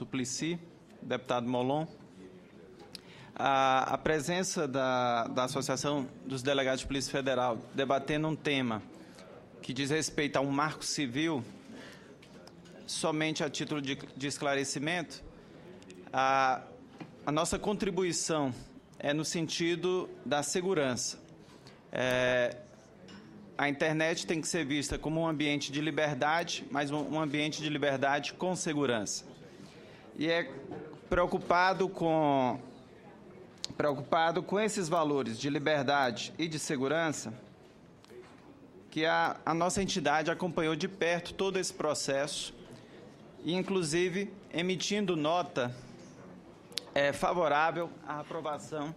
Suplicy, deputado Molon, a presença da Associação dos Delegados de Polícia Federal debatendo um tema que diz respeito a um marco civil, somente a título de esclarecimento, a nossa contribuição é no sentido da segurança. A internet tem que ser vista como um ambiente de liberdade, mas um ambiente de liberdade com segurança. E é preocupado com esses valores de liberdade e de segurança que a nossa entidade acompanhou de perto todo esse processo e, inclusive, emitindo nota favorável à aprovação,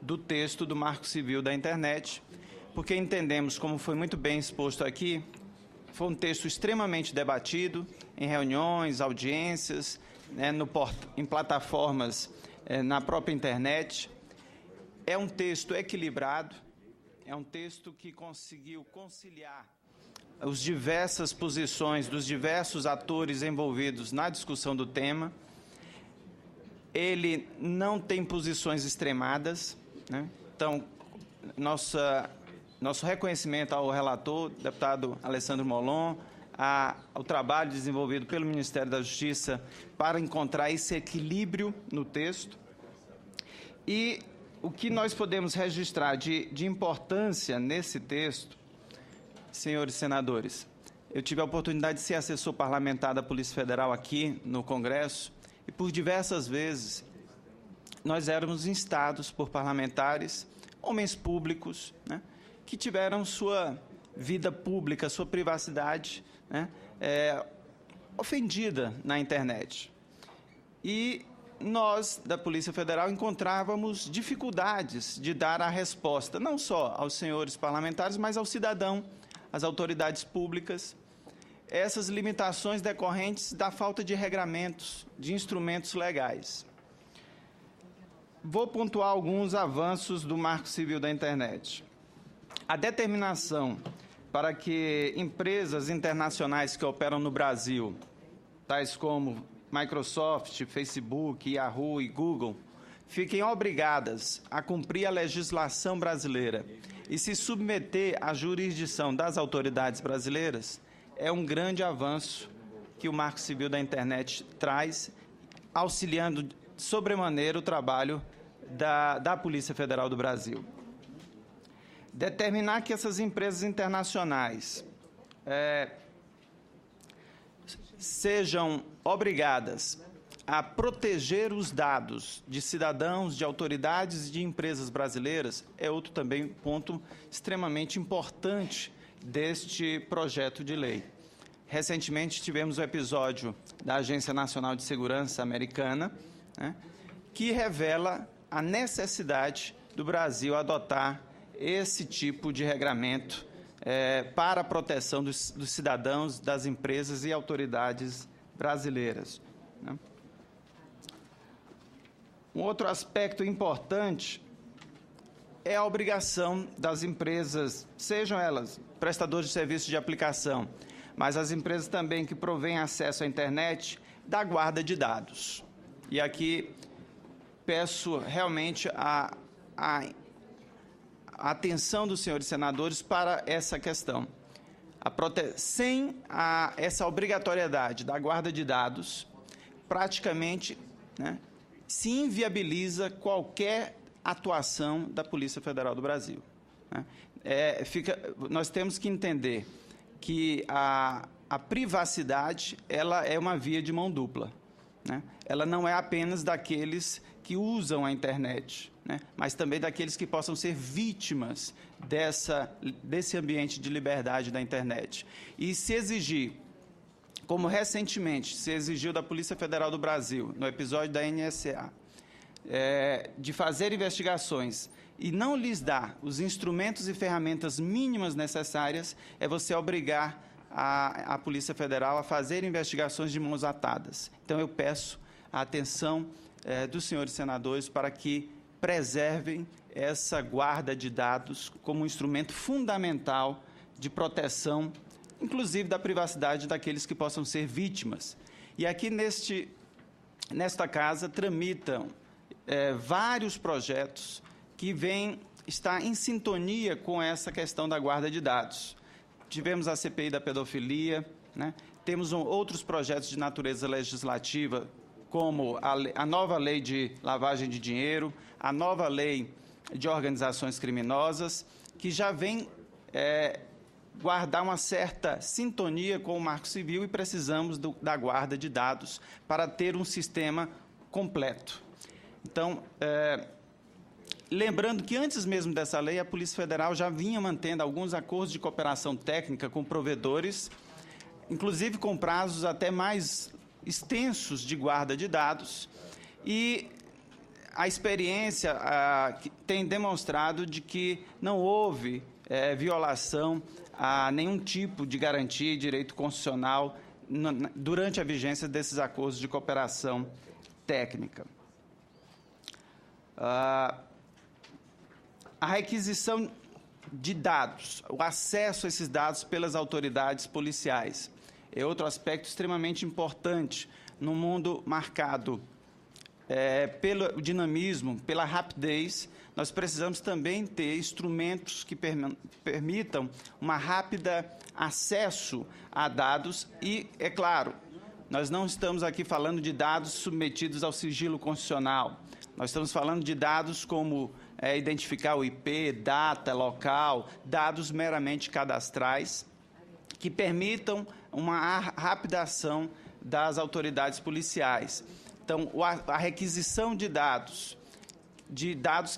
do texto do Marco Civil da Internet, porque entendemos, como foi muito bem exposto aqui, foi um texto extremamente debatido em reuniões, audiências, em plataformas na própria internet. É um texto equilibrado, é um texto que conseguiu conciliar as diversas posições dos diversos atores envolvidos na discussão do tema. Ele não tem posições extremadas, né? Então, nosso reconhecimento ao relator, deputado Alessandro Molon, ao trabalho desenvolvido pelo Ministério da Justiça para encontrar esse equilíbrio no texto. E o que nós podemos registrar de importância nesse texto, senhores senadores, eu tive a oportunidade de ser assessor parlamentar da Polícia Federal aqui no Congresso e, por diversas vezes, nós éramos instados por parlamentares, homens públicos, né, que tiveram sua vida pública, sua privacidade, né, ofendida na internet. E nós, da Polícia Federal, encontrávamos dificuldades de dar a resposta, não só aos senhores parlamentares, mas ao cidadão, às autoridades públicas, essas limitações decorrentes da falta de regramentos, de instrumentos legais. Vou pontuar alguns avanços do Marco Civil da Internet. A determinação para que empresas internacionais que operam no Brasil, tais como Microsoft, Facebook, Yahoo e Google, fiquem obrigadas a cumprir a legislação brasileira e se submeter à jurisdição das autoridades brasileiras, é um grande avanço que o Marco Civil da Internet traz, auxiliando sobremaneira o trabalho da Polícia Federal do Brasil. Determinar que essas empresas internacionais sejam obrigadas a proteger os dados de cidadãos, de autoridades e de empresas brasileiras é outro também ponto extremamente importante deste projeto de lei. Recentemente tivemos o episódio da Agência Nacional de Segurança Americana, né, que revela a necessidade do Brasil adotar esse tipo de regramento para a proteção dos cidadãos, das empresas e autoridades brasileiras, né? Um outro aspecto importante é a obrigação das empresas, sejam elas prestadores de serviços de aplicação, mas as empresas também que provêm acesso à internet, da guarda de dados. E aqui peço realmente a atenção dos senhores senadores para essa questão. Sem essa obrigatoriedade da guarda de dados, praticamente, né, se inviabiliza qualquer atuação da Polícia Federal do Brasil, né? Nós temos que entender que a privacidade ela é uma via de mão dupla, né? Ela não é apenas daqueles que usam a internet, né, mas também daqueles que possam ser vítimas desse ambiente de liberdade da internet. E se exigir, como recentemente se exigiu da Polícia Federal do Brasil, no episódio da NSA, de fazer investigações e não lhes dar os instrumentos e ferramentas mínimas necessárias, é você obrigar a Polícia Federal a fazer investigações de mãos atadas. Então, eu peço a atenção dos senhores senadores para que preservem essa guarda de dados como um instrumento fundamental de proteção inclusive da privacidade daqueles que possam ser vítimas. E aqui nesta casa tramitam vários projetos que estar em sintonia com essa questão da guarda de dados. Tivemos a CPI da pedofilia, né? Temos outros projetos de natureza legislativa, como a nova lei de lavagem de dinheiro, a nova lei de organizações criminosas, que já vem guardar uma certa sintonia com o Marco Civil e precisamos da guarda de dados para ter um sistema completo. Então, lembrando que antes mesmo dessa lei, a Polícia Federal já vinha mantendo alguns acordos de cooperação técnica com provedores, inclusive com prazos até mais extensos de guarda de dados, e a experiência tem demonstrado de que não houve violação a nenhum tipo de garantia e direito constitucional durante a vigência desses acordos de cooperação técnica. A requisição de dados, o acesso a esses dados pelas autoridades policiais, é outro aspecto extremamente importante num mundo marcado pelo dinamismo, pela rapidez. Nós precisamos também ter instrumentos que permitam uma rápida acesso a dados e, é claro, nós não estamos aqui falando de dados submetidos ao sigilo constitucional. Nós estamos falando de dados como identificar o IP, data, local, dados meramente cadastrais, que permitam uma rápida ação das autoridades policiais. Então, a requisição de dados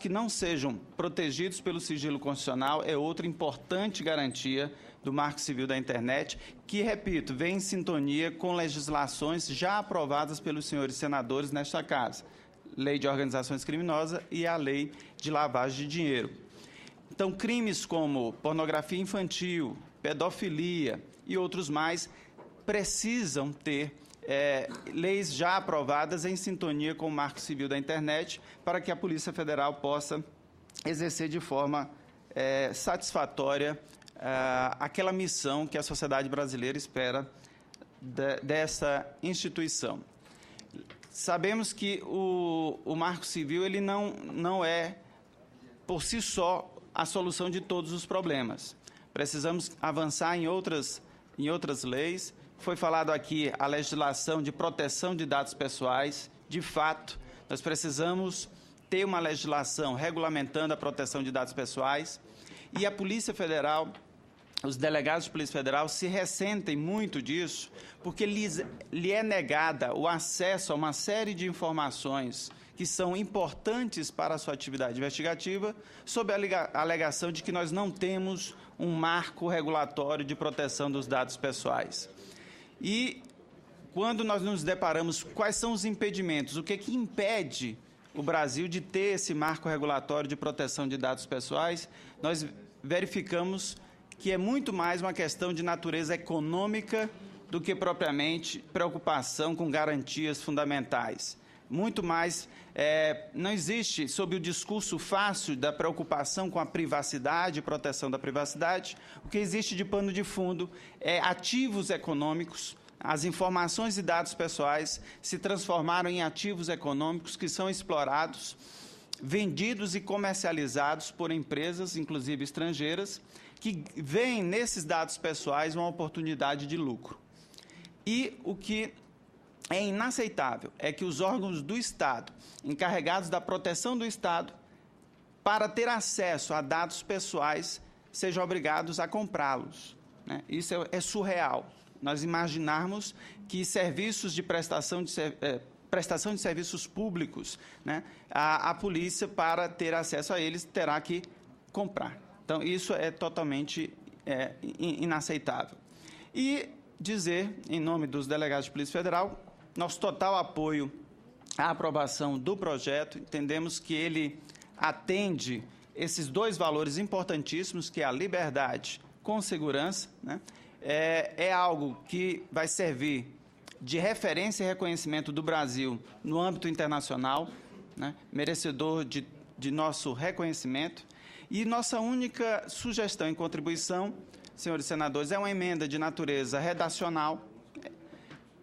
que não sejam protegidos pelo sigilo constitucional é outra importante garantia do Marco Civil da Internet, que, repito, vem em sintonia com legislações já aprovadas pelos senhores senadores nesta casa, Lei de Organizações Criminosas e a Lei de Lavagem de Dinheiro. Então, crimes como pornografia infantil, pedofilia e outros mais precisam ter leis já aprovadas em sintonia com o Marco Civil da Internet para que a Polícia Federal possa exercer de forma satisfatória aquela missão que a sociedade brasileira espera dessa instituição. Sabemos que o Marco Civil ele não é, por si só, a solução de todos os problemas. Precisamos avançar em outras leis. Foi falado aqui a legislação de proteção de dados pessoais. De fato, nós precisamos ter uma legislação regulamentando a proteção de dados pessoais. E a Polícia Federal, os delegados de Polícia Federal se ressentem muito disso, porque lhe é negada o acesso a uma série de informações que são importantes para a sua atividade investigativa, sob a alegação de que nós não temos um marco regulatório de proteção dos dados pessoais. E, quando nós nos deparamos, quais são os impedimentos? O que impede o Brasil de ter esse marco regulatório de proteção de dados pessoais? Nós verificamos que é muito mais uma questão de natureza econômica do que propriamente preocupação com garantias fundamentais. Muito mais, não existe, sob o discurso fácil da preocupação com a privacidade e proteção da privacidade, o que existe de pano de fundo é ativos econômicos. As informações e dados pessoais se transformaram em ativos econômicos que são explorados, vendidos e comercializados por empresas, inclusive estrangeiras, que veem nesses dados pessoais uma oportunidade de lucro. E o que é inaceitável é que os órgãos do Estado, encarregados da proteção do Estado, para ter acesso a dados pessoais, sejam obrigados a comprá-los, né? Isso é surreal. Nós imaginarmos que serviços de prestação de serviços públicos, né, a polícia, para ter acesso a eles, terá que comprar. Então, isso é totalmente inaceitável. E dizer, em nome dos delegados de Polícia Federal, nosso total apoio à aprovação do projeto. Entendemos que ele atende esses dois valores importantíssimos, que é a liberdade com segurança, né? É algo que vai servir de referência e reconhecimento do Brasil no âmbito internacional, né? Merecedor de nosso reconhecimento. E nossa única sugestão e contribuição senhores senadores, é uma emenda de natureza redacional,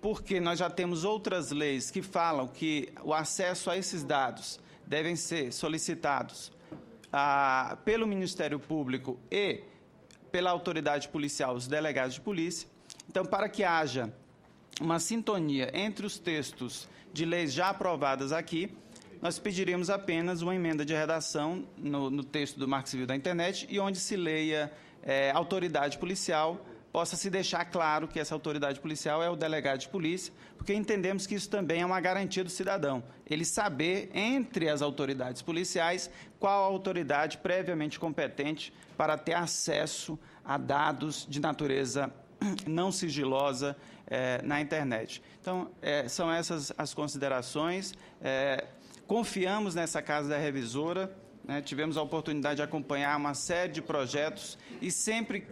porque nós já temos outras leis que falam que o acesso a esses dados devem ser solicitados pelo Ministério Público e pela autoridade policial, os delegados de polícia. Então, para que haja uma sintonia entre os textos de leis já aprovadas aqui, nós pediríamos apenas uma emenda de redação no texto do Marco Civil da Internet e onde se leia autoridade policial, possa se deixar claro que essa autoridade policial é o delegado de polícia, porque entendemos que isso também é uma garantia do cidadão, ele saber, entre as autoridades policiais, qual a autoridade previamente competente para ter acesso a dados de natureza não sigilosa na internet. Então, são essas as considerações. Confiamos nessa Casa da Revisora, né? Tivemos a oportunidade de acompanhar uma série de projetos e sempre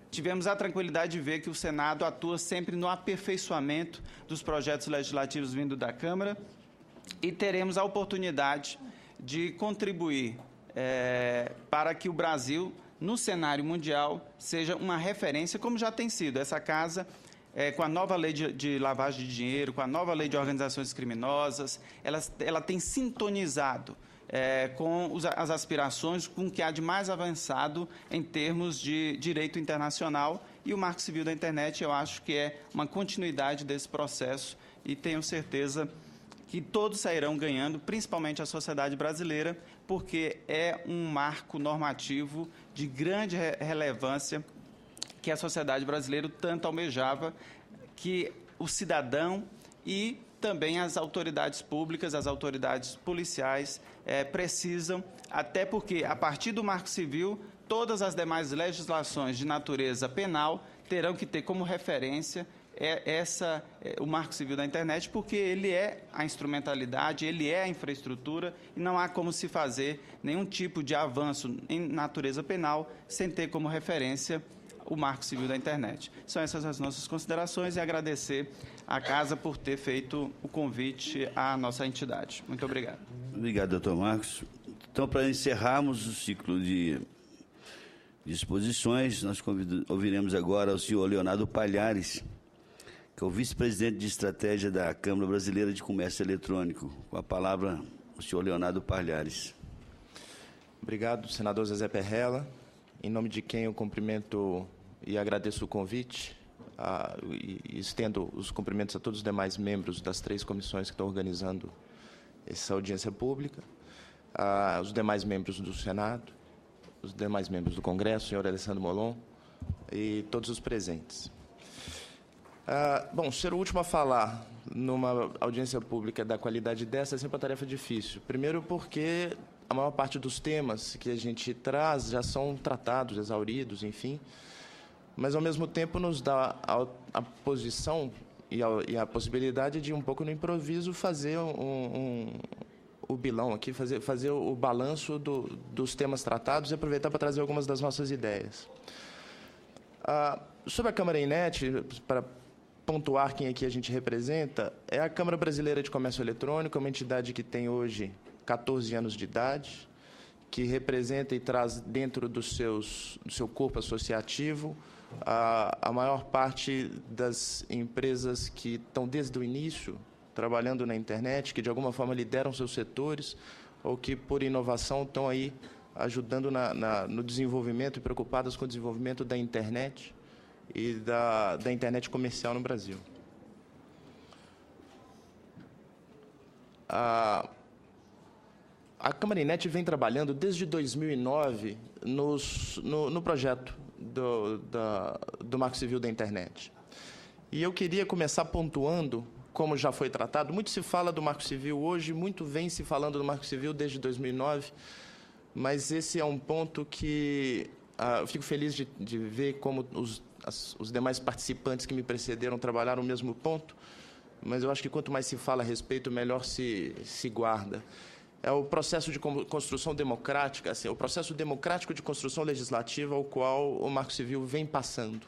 tivemos a tranquilidade de ver que o Senado atua sempre no aperfeiçoamento dos projetos legislativos vindo da Câmara e teremos a oportunidade de contribuir para que o Brasil, no cenário mundial, seja uma referência, como já tem sido. Essa Casa, com a nova lei de lavagem de dinheiro, com a nova lei de organizações criminosas, ela tem sintonizado com as aspirações, com o que há de mais avançado em termos de direito internacional, e o Marco Civil da Internet, eu acho que é uma continuidade desse processo e tenho certeza que todos sairão ganhando, principalmente a sociedade brasileira, porque é um marco normativo de grande relevância que a sociedade brasileira tanto almejava, que o cidadão e também as autoridades públicas, as autoridades policiais precisam, até porque, a partir do Marco Civil, todas as demais legislações de natureza penal terão que ter como referência o Marco Civil da Internet, porque ele é a instrumentalidade, ele é a infraestrutura, e não há como se fazer nenhum tipo de avanço em natureza penal sem ter como referência o Marco Civil da Internet. São essas as nossas considerações e agradecer à Casa por ter feito o convite à nossa entidade. Muito obrigado. Obrigado, doutor Marcos. Então, para encerrarmos o ciclo de exposições, nós ouviremos agora o senhor Leonardo Palhares, que é o vice-presidente de estratégia da Câmara Brasileira de Comércio Eletrônico. Com a palavra, o senhor Leonardo Palhares. Obrigado, senador Zezé Perrella. Em nome de quem eu cumprimento e agradeço o convite, e estendo os cumprimentos a todos os demais membros das 3 comissões que estão organizando essa audiência pública, os demais membros do Senado, os demais membros do Congresso, o senhor Alessandro Molon, e todos os presentes. Bom, ser o último a falar numa audiência pública da qualidade dessa é sempre uma tarefa difícil. Primeiro porque a maior parte dos temas que a gente traz já são tratados, exauridos, enfim, mas, ao mesmo tempo, nos dá a posição e a possibilidade de, um pouco no improviso, fazer o bilão aqui, fazer o balanço dos temas tratados e aproveitar para trazer algumas das nossas ideias. Sobre a Câmara Inet, para pontuar quem aqui a gente representa, é a Câmara Brasileira de Comércio Eletrônico, é uma entidade que tem hoje 14 anos de idade, que representa e traz dentro do seu corpo associativo a maior parte das empresas que estão desde o início trabalhando na internet, que de alguma forma lideram seus setores ou que por inovação estão aí ajudando no desenvolvimento e preocupadas com o desenvolvimento da internet e da internet comercial no Brasil. A Câmara Inet vem trabalhando desde 2009 no projeto do Marco Civil da Internet. E eu queria começar pontuando, como já foi tratado, muito se fala do Marco Civil hoje, muito vem se falando do Marco Civil desde 2009, mas esse é um ponto que eu fico feliz de ver como os demais participantes que me precederam trabalharam o mesmo ponto, mas eu acho que quanto mais se fala a respeito, melhor se guarda. É o processo de construção democrática, assim, o processo democrático de construção legislativa ao qual o Marco Civil vem passando.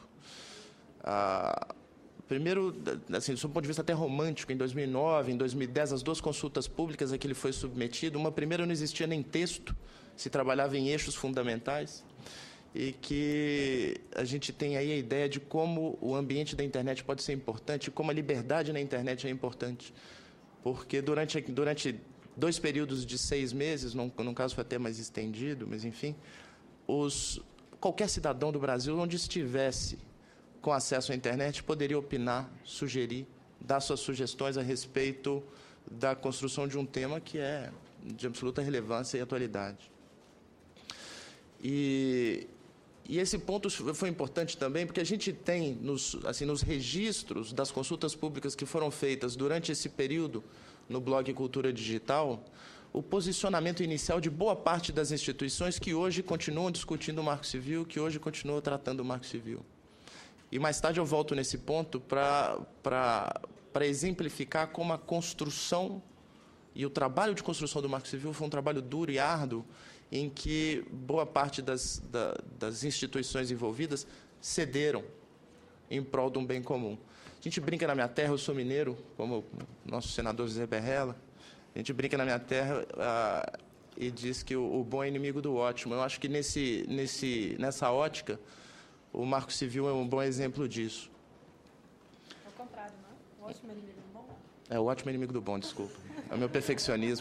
Primeiro, assim, do ponto de vista até romântico, em 2009, em 2010, as 2 consultas públicas a que ele foi submetido, uma primeira não existia nem texto, se trabalhava em eixos fundamentais, e que a gente tem aí a ideia de como o ambiente da internet pode ser importante, como a liberdade na internet é importante. Porque durante 2 períodos de 6 meses, no caso foi até mais estendido, mas enfim, qualquer cidadão do Brasil, onde estivesse com acesso à internet, poderia opinar, sugerir, dar suas sugestões a respeito da construção de um tema que é de absoluta relevância e atualidade. E esse ponto foi importante também, porque a gente tem, nos registros das consultas públicas que foram feitas durante esse período no blog Cultura Digital, o posicionamento inicial de boa parte das instituições que hoje continuam discutindo o Marco Civil, que hoje continuam tratando o Marco Civil. E mais tarde eu volto nesse ponto para exemplificar como a construção e o trabalho de construção do Marco Civil foi um trabalho duro e árduo, em que boa parte das instituições envolvidas cederam em prol de um bem comum. A gente brinca na minha terra, eu sou mineiro, como o nosso senador José Perrella, a gente brinca na minha terra e diz que o bom é inimigo do ótimo. Eu acho que nessa ótica, o Marco Civil é um bom exemplo disso. É o contrário, não é? O ótimo é inimigo do bom? É o ótimo é inimigo do bom, desculpa. É o meu perfeccionismo.